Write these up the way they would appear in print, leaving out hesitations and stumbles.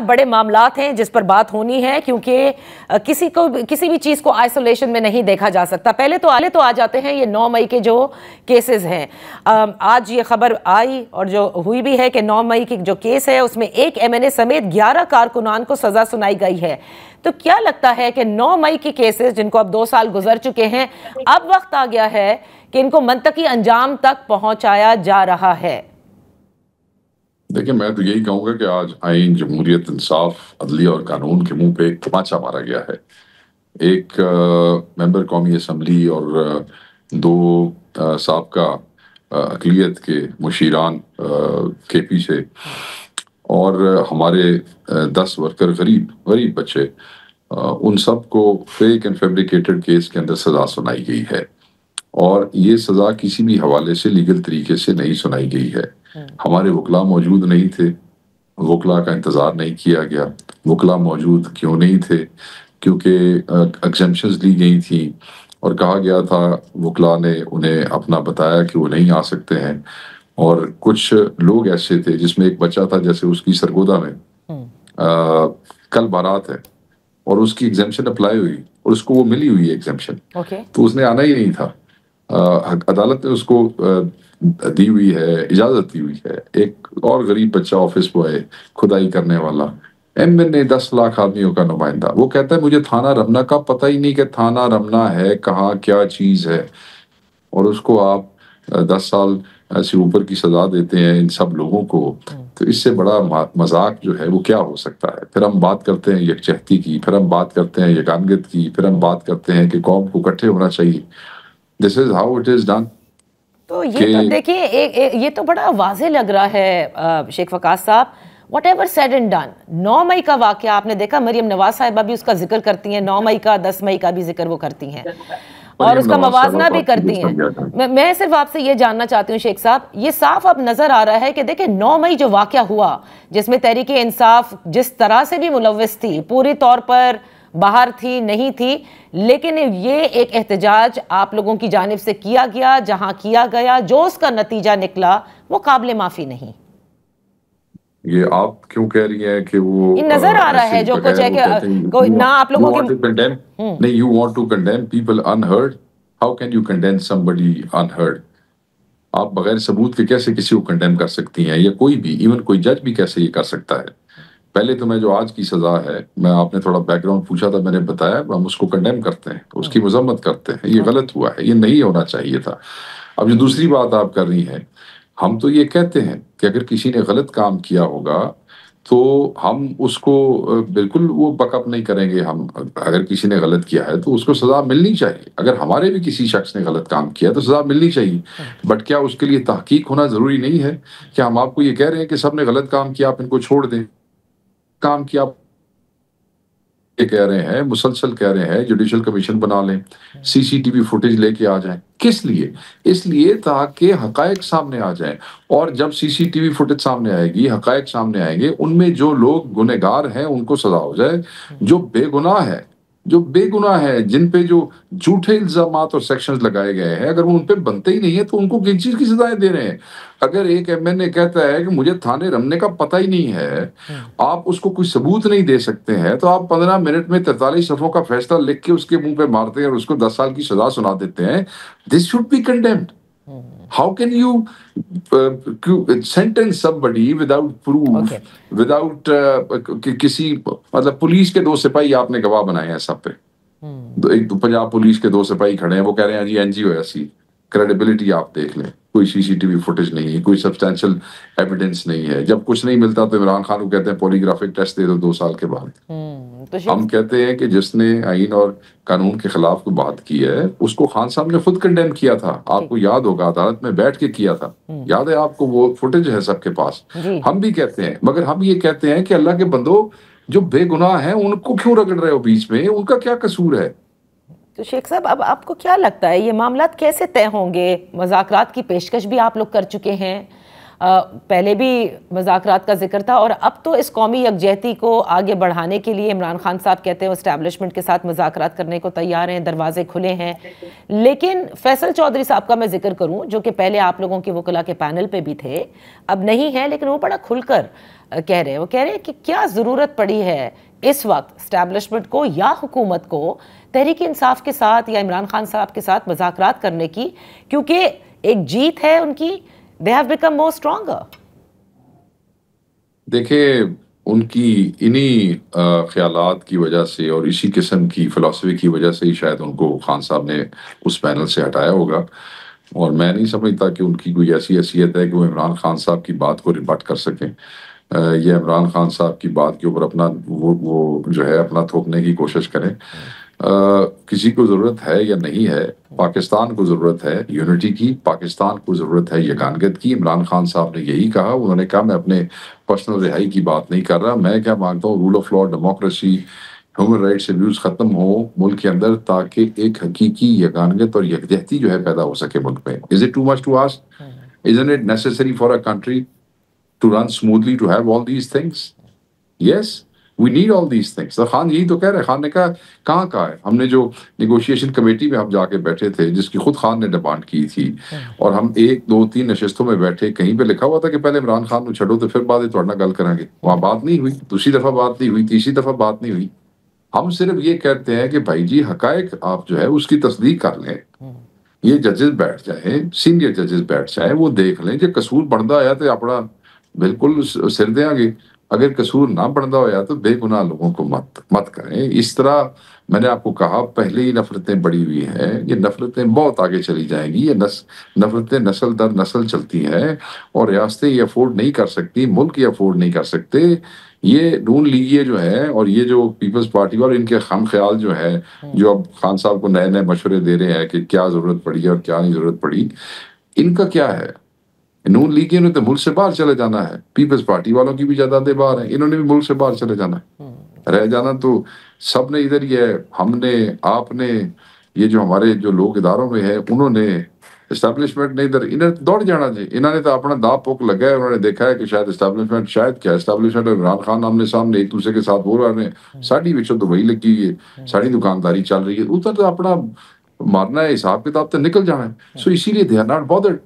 بڑے معاملات ہیں جس پر بات ہونی ہے، کیونکہ کسی بھی چیز کو آئسولیشن میں نہیں دیکھا جا سکتا۔ پہلے تو آ جاتے ہیں یہ 9 مئی کے جو کیسز ہیں۔ آج یہ خبر آئی اور جو ہوئی بھی ہے کہ 9 مئی کی جو کیس ہے اس میں ایک MNA سمیت 11 کارکنان کو سزا سنائی گئی ہے۔ تو کیا لگتا ہے کہ 9 مئی کی کیسز جن کو اب 2 سال گزر چکے ہیں، اب وقت آ گیا ہے کہ ان کو منطقی انجام تک پہنچایا جا رہا ہے؟ دیکھیں، میں تو یہی کہوں گا کہ آج آئین، جمہوریت، انصاف، عدلیہ اور قانون کے منہ پہ ایک تماچا مارا گیا ہے۔ ایک ممبر قومی اسمبلی اور 2 سابقہ اقلیت کے مشیران کے پیچھے، اور ہمارے 10 ورکر غریب بچے، ان سب کو فیک اینڈ فیبریکیٹڈ کیس کے اندر سزا سنائی گئی ہے۔ اور یہ سزا کسی بھی حوالے سے لیگل طریقے سے نہیں سنائی گئی ہے۔ ہمارے وکلاء موجود نہیں تھے، وکلاء کا انتظار نہیں کیا گیا۔ وکلاء موجود کیوں نہیں تھے؟ کیونکہ ایگزمپشنز لی گئی تھیں اور کہا گیا تھا، وکلاء نے انہیں اپنا بتایا کہ وہ نہیں آ سکتے ہیں۔ اور کچھ لوگ ایسے تھے جس میں ایک بچہ تھا، جیسے اس کی سرگودا میں کل بارات ہے اور اس کی ایگزمپشن اپلائی ہوئی اور اس کو وہ ملی ہوئی ہے ایگزمپشن، تو اس نے آنا ہی نہیں تھا۔ عدالت نے اس کو دی ہوئی ہے، اجازت دی ہوئی ہے۔ ایک اور غریب بچہ، آفس بوائے، کھدائی کرنے والا، MNA 10 لاکھ آدمیوں کا نمائندہ، وہ کہتا ہے مجھے تھانہ رمنا کا پتہ ہی نہیں کہ تھانہ رمنا ہے کہاں، کیا چیز ہے، اور اس کو آپ 10 سال سے اوپر کی سزا دیتے ہیں ان سب لوگوں کو۔ تو اس سے بڑا مذاق جو ہے وہ کیا ہو سکتا ہے؟ پھر ہم بات کرتے ہیں یکجہتی کی، پھر ہم بات کرتے ہیں یگانگت کی، پھر ہم بات کرتے ہیں کہ قوم کو اکٹھے ہونا چاہیے۔ This is how it is done۔ تو یہ تو دیکھیے، یہ تو بڑا واضح لگ رہا ہے شیخ وقاص صاحب، what ever said and done. 9 مئی کا واقعہ آپ نے دیکھا، مریم نواز صاحبہ بھی اس کا ذکر کرتی ہیں، 9 مئی کا، 10 مئی کا بھی ذکر وہ کرتی ہیں اور اس کا موازنہ بھی کرتی ہیں۔ میں صرف آپ سے یہ جاننا چاہتی ہوں شیخ صاحب، یہ صاف اب نظر آ رہا ہے کہ دیکھیں 9 مئی جو واقعہ ہوا، جس میں تحریک انصاف جس طرح سے بھی ملوث تھی، پوری طور پر باہر تھی نہیں تھی، لیکن یہ ایک احتجاج آپ لوگوں کی جانب سے کیا گیا، جہاں کیا گیا جو اس کا نتیجہ نکلا وہ قابل معافی نہیں۔ یہ آپ کیوں کہہ رہی ہیں کہ وہ نظر آ رہا ہے جو کچھ ہے کہ نہ آپ لوگوں کے نہیں، you want to condemn people unheard? How can you condemn somebody unheard؟ آپ بغیر ثبوت کے کیسے کسی کو کنڈیم کر سکتی ہیں؟ یا کوئی بھی، ایون کوئی جج بھی کیسے یہ کر سکتا ہے؟ پہلے تو میں جو آج کی سزا ہے، میں آپ نے تھوڑا بیک گراؤنڈ پوچھا تھا، میں نے بتایا ہم اس کو کنڈیم کرتے ہیں، اس کی مذمت کرتے ہیں، یہ غلط ہوا ہے، یہ نہیں ہونا چاہیے تھا۔ اب جو دوسری بات آپ کر رہی ہیں، ہم تو یہ کہتے ہیں کہ اگر کسی نے غلط کام کیا ہوگا تو ہم اس کو بالکل وہ بک اپ نہیں کریں گے۔ ہم اگر کسی نے غلط کیا ہے تو اس کو سزا ملنی چاہیے۔ اگر ہمارے بھی کسی شخص نے غلط کام کیا تو سزا ملنی چاہیے، بٹ کیا اس کے لیے تحقیق ہونا ضروری نہیں ہے؟ کیا ہم آپ کو یہ کہہ رہے ہیں کہ سب نے غلط کام کیا آپ ان کو چھوڑ دیں؟ کام کیا یہ کہہ رہے ہیں، مسلسل کہہ رہے ہیں جوڈیشل کمیشن بنا لیں، CCTV فوٹیج لے کے آ جائیں۔ کس لیے؟ اس لیے تاکہ حقائق سامنے آ جائیں، اور جب CCTV فوٹیج سامنے آئے گی، حقائق سامنے آئیں گے، ان میں جو لوگ گنہگار ہیں ان کو سزا ہو جائے، جو بے گناہ ہے، جن پہ جو جھوٹے الزامات اور سیکشنز لگائے گئے ہیں، اگر وہ ان پہ بنتے ہی نہیں ہیں تو ان کو کس چیز کی سزائیں دے رہے ہیں؟ اگر ایک MNA کہتا ہے کہ مجھے تھانے رمنے کا پتہ ہی نہیں ہے، آپ اس کو کوئی ثبوت نہیں دے سکتے ہیں، تو آپ 15 منٹ میں 43 صفحوں کا فیصلہ لکھ کے اس کے منہ پہ مارتے ہیں اور اس کو 10 سال کی سزا سنا دیتے ہیں۔ This should be condemned۔ How can you sentence somebody without proof, without کسی مطلب پولیس کے 2 سپاہی آپ نے گواہ بنائے ہیں سب پہ، ایک پنجاب پولیس کے 2 سپاہی کھڑے ہیں، وہ کہہ رہے ہیں جی NGO ہے ایسی، کریڈیبلٹی آپ دیکھ لیں، کوئی CCTV فوٹیج نہیں ہے، کوئی سبسٹینشل ایویڈنس نہیں ہے۔ جب کچھ نہیں ملتا تو عمران خان کو کہتے ہیں پولیگرافک ٹیسٹ دے دو 2 سال کے بعد۔ ہم کہتے ہیں کہ جس نے آئین اور قانون کے خلاف کوئی بات کی ہے اس کو خان صاحب نے خود کنڈیم کیا تھا، آپ کو یاد ہوگا، عدالت میں بیٹھ کے کیا تھا، یاد ہے آپ کو؟ وہ فوٹیج ہے سب کے پاس۔ ہم بھی کہتے ہیں، مگر ہم یہ کہتے ہیں کہ اللہ کے بندو، جو بے گناہ ہیں ان کو کیوں رگڑ رہے ہو بیچ میں؟ ان کا کیا قصور ہے؟ تو شیخ صاحب، اب آپ کو کیا لگتا ہے یہ معاملات کیسے طے ہوں گے؟ مذاکرات کی پیشکش بھی آپ لوگ کر چکے ہیں، پہلے بھی مذاکرات کا ذکر تھا، اور اب تو اس قومی یکجہتی کو آگے بڑھانے کے لیے عمران خان صاحب کہتے ہیں وہ اسٹیبلشمنٹ کے ساتھ مذاکرات کرنے کو تیار ہیں، دروازے کھلے ہیں. لیکن فیصل چودھری صاحب کا میں ذکر کروں، جو کہ پہلے آپ لوگوں کے وکلاء کے پینل پہ بھی تھے، اب نہیں ہے، لیکن وہ بڑا کھل کر کہہ رہے ہیں. وہ کہہ رہے ہیں کہ کیا ضرورت پڑی ہے اس وقت اسٹیبلشمنٹ کو یا حکومت کو تحریک انصاف کے ساتھ یا عمران خان صاحب کے ساتھ مذاکرات کرنے کی، کیونکہ ایک جیت ہے ان کی. They have become more stronger. دیکھیں ان کی انہی خیالات کی وجہ سے اور اسی قسم کی فلسفی کی وجہ سے ہی شاید ان کو خان صاحب نے اس پینل سے ہٹایا ہوگا. اور میں نہیں سمجھتا کہ ان کی کوئی ایسی حیثیت ہے کہ وہ عمران خان صاحب کی بات کو ریبٹ کر سکیں. یہ عمران خان صاحب کی بات کے اوپر اپنا وہ جو ہے اپنا تھوپنے کی کوشش کریں. کسی کو ضرورت ہے یا نہیں ہے، پاکستان کو ضرورت ہے یونٹی کی، پاکستان کو ضرورت ہے یگانگت کی. عمران خان صاحب نے یہی کہا. انہوں نے کہا میں اپنے پرسنل رہائی کی بات نہیں کر رہا، میں کیا مانگتا ہوں rule of law, democracy, human rights abuse ختم ہو ملک کے اندر، تاکہ ایک حقیقی یگانگت اور یکجہتی جو ہے پیدا ہو سکے ملک میں. Is it too much to ask? Isn't it necessary for a country to run smoothly to have all these things? Yes, we need all these things. تو خان یہی تو کہہ رہے. خان نے کہا کہاں ہے، ہم نے جو نیگوشیشن کمیٹی میں ہم جا کے بیٹھے تھے جس کی خود خان نے ڈیمانڈ کی تھی، اور ہم 1 2 3 نشستوں میں بیٹھے، کہیں پہ لکھا ہوا تھا کہ پہلے عمران خان کو چھڑو تو پھر بعد تھوڑا گل کریں گے. وہاں بات نہیں ہوئی، دوسری دفعہ بات نہیں ہوئی، تیسری دفعہ بات نہیں ہوئی. ہم صرف یہ کہتے ہیں کہ بھائی جی حقائق آپ جو ہے اس کی تصدیق کر لیں. یہ ججز بیٹھ جائیں، سینئر ججز بیٹھ جائیں، وہ دیکھ لیں کہ قصور بنتا آیا تو اپنا بالکل سر دیں آگے، اگر قصور نہ بنتا ہوا تو بے گناہ لوگوں کو مت کریں. اس طرح میں نے آپ کو کہا پہلے ہی نفرتیں بڑی ہوئی ہیں، یہ نفرتیں بہت آگے چلی جائیں گی. یہ نفرتیں نسل در نسل چلتی ہیں، اور ریاستیں یہ افورڈ نہیں کر سکتی، ملک یہ افورڈ نہیں کر سکتے. یہ نون لیگی جو ہے اور یہ جو پیپلز پارٹی اور ان کے خام خیال جو ہے، جو اب خان صاحب کو نئے نئے مشورے دے رہے ہیں کہ کیا ضرورت پڑی ہے اور کیا نہیں ضرورت پڑی، ان کا کیا ہے؟ نون لیگی نے تو ملک سے باہر چلے جانا ہے، پیپلز پارٹی والوں کی بھی جائیدادیں باہر ہیں، انہوں نے بھی ملک سے باہر چلے جانا ہے. رہ جانا تو سب نے ادھر ہی ہے. ہم نے، آپ نے، یہ جو ہمارے جو لوگ اداروں میں ہیں انہوں نے، اسٹیبلشمنٹ نے ادھر انہیں دوڑ جانا چاہیے. انہوں نے تو اپنا داؤ پوک لگا ہے. انہوں نے دیکھا ہے کہ شاید اسٹیبلشمنٹ، شاید کیا اسٹیبلشمنٹ اور عمران خان آمنے سامنے ایک دوسرے کے ساتھ بول رہے ہیں، ساڑی وچوں تو وہی لگی ہوئی ہے، ساڑی دکانداری چل رہی ہے، ادھر تو اپنا مارنا ہے، حساب کتاب تو نکل جانا ہے. سو اسی لیے they are not bothered.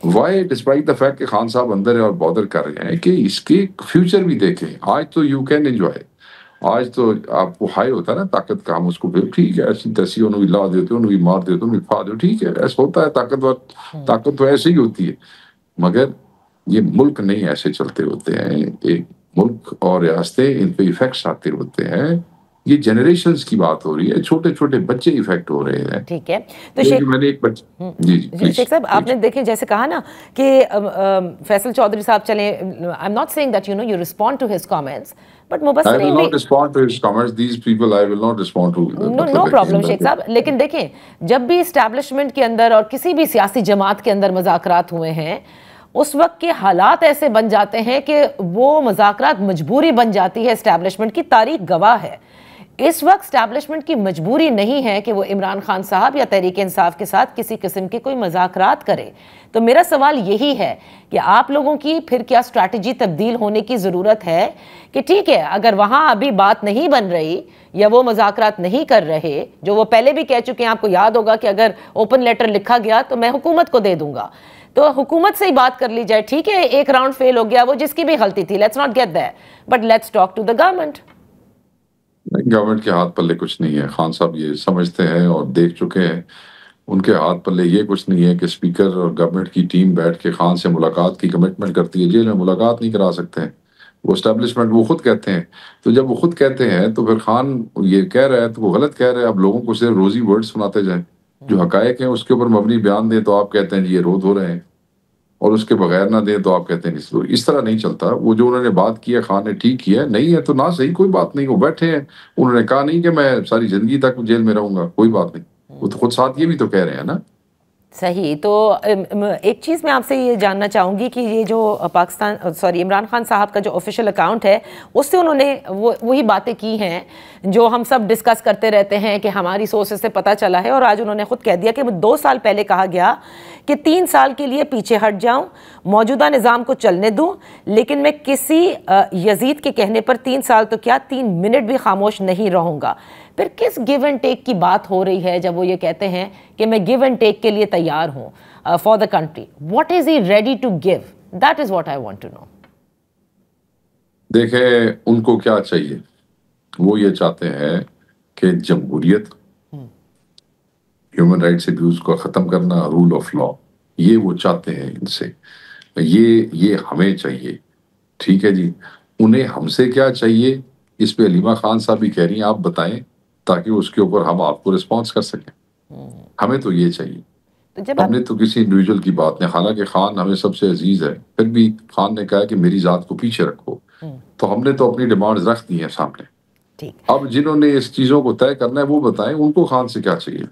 Why despite the fact کہ خان صاحب اندر ہے اور بادر کر رہے ہیں کہ اس کے فیوچر بھی دیکھیں. آج تو یو کین انجوائے، آج تو آپ کو ہائی ہوتا ہے نا طاقت کا، ہم اس کو پھر ٹھیک ہے ایسی تیسی انہوں بھی لا دیتے، انہوں بھی مار دیتے، انہوں بھی کھا دو، ٹھیک ہے ایسا ہوتا ہے. طاقت تو ایسے ہی ہوتی ہے، مگر یہ ملک نہیں ایسے چلتے ہوتے ہیں. ایک ملک اور ریاستیں، ان پہ ایفیکٹس آتے ہوتے ہیں. یہ جنریشنز کی بات ہو رہی ہے، چھوٹے چھوٹے بچے ایفیکٹ ہو رہے ہیں. ٹھیک ہے. تو شیخ صاحب آپ نے دیکھیں جیسے کہا نا کہ فیصل چودھری صاحب چلیں، I am not seeing that you respond to his comments, but مبصرین نو پرابلم شیخ صاحب. لیکن دیکھیں جب بھی اسٹیبلشمنٹ کے اندر اور کسی بھی سیاسی جماعت کے اندر مذاکرات ہوئے ہیں، اس وقت کے حالات ایسے بن جاتے ہیں کہ وہ مذاکرات مجبوری بن جاتی ہے. اسٹیبلشمنٹ کی تاریخ گواہ ہے. اس وقت اسٹیبلشمنٹ کی مجبوری نہیں ہے کہ وہ عمران خان صاحب یا تحریک انصاف کے ساتھ کسی قسم کے کوئی مذاکرات کرے. تو میرا سوال یہی ہے کہ آپ لوگوں کی پھر کیا اسٹریٹجی تبدیل ہونے کی ضرورت ہے کہ ٹھیک ہے اگر وہاں ابھی بات نہیں بن رہی یا وہ مذاکرات نہیں کر رہے، جو وہ پہلے بھی کہہ چکے ہیں، آپ کو یاد ہوگا کہ اگر اوپن لیٹر لکھا گیا تو میں حکومت کو دے دوں گا، تو حکومت سے ہی بات کر لی جائے. ٹھیک ہے ایک راؤنڈ فیل ہو گیا، وہ جس کی بھی غلطی تھی، let's not get that, but let's talk to the government. Government کے ہاتھ پلے کچھ نہیں ہے. خان صاحب یہ سمجھتے ہیں اور دیکھ چکے ہیں، ان کے ہاتھ پلے یہ کچھ نہیں ہے کہ اسپیکر اور گورنمنٹ کی ٹیم بیٹھ کے خان سے ملاقات کی کمٹمنٹ کرتی ہے. جیل میں ملاقات نہیں کرا سکتے ہیں وہ اسٹیبلشمنٹ، وہ خود کہتے ہیں. تو جب وہ خود کہتے ہیں تو پھر خان یہ کہہ رہا ہے تو وہ غلط کہہ رہا ہے. اب لوگوں کو صرف روزی ورڈ سناتے جائیں، جو حقائق ہیں اس کے اوپر مبنی بیان دیں تو آپ کہتے ہیں جی یہ روز ہو رہے ہیں، اور اس کے بغیر نہ دیں تو آپ کہتے ہیں اس طرح نہیں چلتا. وہ جو انہوں نے بات کی ہے خان نے ٹھیک کیا، نہیں ہے تو نہ صحیح، کوئی بات نہیں. وہ بیٹھے ہیں، انہوں نے کہا نہیں کہ میں ساری زندگی تک جیل میں رہوں گا، کوئی بات نہیں. وہ تو خود ساتھ یہ بھی تو کہہ رہے ہیں نا. صحیح. تو ایک چیز میں آپ سے یہ جاننا چاہوں گی کہ یہ جو عمران خان صاحب کا جو آفیشیل اکاؤنٹ ہے اس سے انہوں نے وہی باتیں کی ہیں جو ہم سب ڈسکس کرتے رہتے ہیں کہ ہماری سورسز سے پتہ چلا ہے, اور آج انہوں نے خود کہہ دیا کہ 2 سال پہلے کہا گیا کہ 3 سال کے لیے پیچھے ہٹ جاؤں, موجودہ نظام کو چلنے دوں, لیکن میں کسی یزید کے کہنے پر 3 سال تو کیا 3 منٹ بھی خاموش نہیں رہوں گا. پھر کس گیو اینڈ ٹیک کی بات ہو رہی ہے جب وہ یہ کہتے ہیں کہ میں گیو اینڈ ٹیک کے لیے تیار ہوں for the country? What is he ready to give? That is what I want to know. دیکھیں ان کو کیا چاہیے, وہ یہ چاہتے ہیں کہ جمہوریت, ہیومن رائٹس ابیوز کو ختم کرنا, رول آف لا, یہ وہ چاہتے ہیں ان سے. یہ ہمیں چاہیے, ٹھیک ہے جی. انہیں ہم سے کیا چاہیے اس پہ علیمہ خان صاحب بھی کہہ رہی ہیں, آپ بتائیں تاکہ اس کے اوپر ہم آپ کو رسپانس کر سکیں. ہمیں تو یہ چاہیے, ہم نے تو کسی انڈیویجول کی بات نہیں, حالانکہ خان ہمیں سب سے عزیز ہے, پھر بھی خان نے کہا کہ میری ذات کو پیچھے رکھو, تو ہم نے تو اپنی ڈیمانڈز رکھ دی ہیں سامنے. اب جنہوں نے اس چیزوں کو طے کرنا ہے وہ بتائیں ان کو خان سے کیا چاہیے.